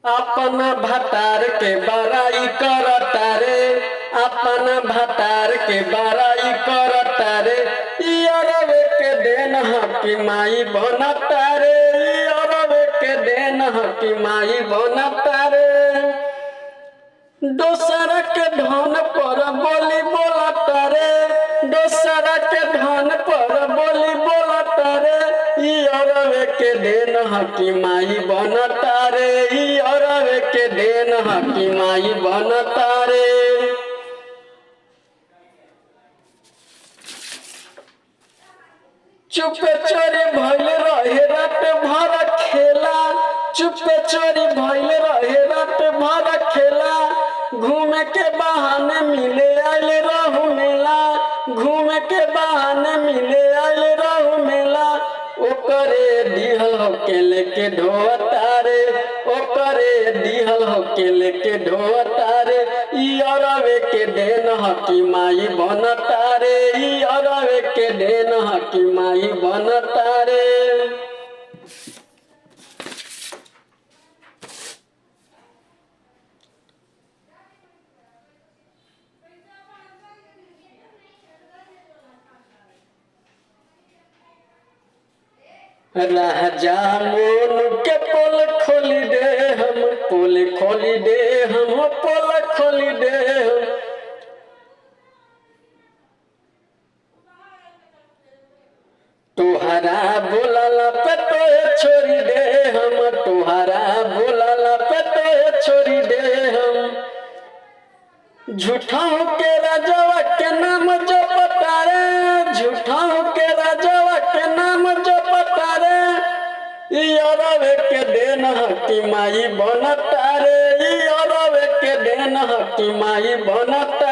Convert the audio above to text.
अपन भतार के बड़ाई करता रे, अपन भतार के बड़ाई करता रे। ई अरबे के देन हकी माई बनता रे, ई अरबे के देन हकी माई बनता रे। दोसर के धन पर बोली बोलता रे, दोसर के धन पर बोली बोलता रे। ई अरबे के देन हकी माई बनता रे, ई अरबे के देन हकी माई बनता रे। चुपे चोरी भइल रहे रात भर खेला, चुपे चोरी भइल रहे रात भर खेला। घूमे के बहाने मिले आइल रहू मेला, घूमे के बहाने मिले आइल रहू मेला। ओकरे दिहल होके लेके ढोता रे, ओकरे दिहल होके लेके ढोता रे। ई अरबे के देन हकी माई बनता रे, ई अरबे के देन हकी माई बनता रे। राजा मोन के पोल खोली दे हम, पोल खोली दे हम, पोल खोली दे हम। तुहरा बोलला पे तो छोड़ी दे हम, तुहरा बोलला पे तो छोड़ी दे हम। झूठों के राजवा के नाम जपता रे, झूठों के राजवा के नाम जपता रे। ई अरबे के देन हकी माई बनता रे, ई अरबे के देन हकी माई बनता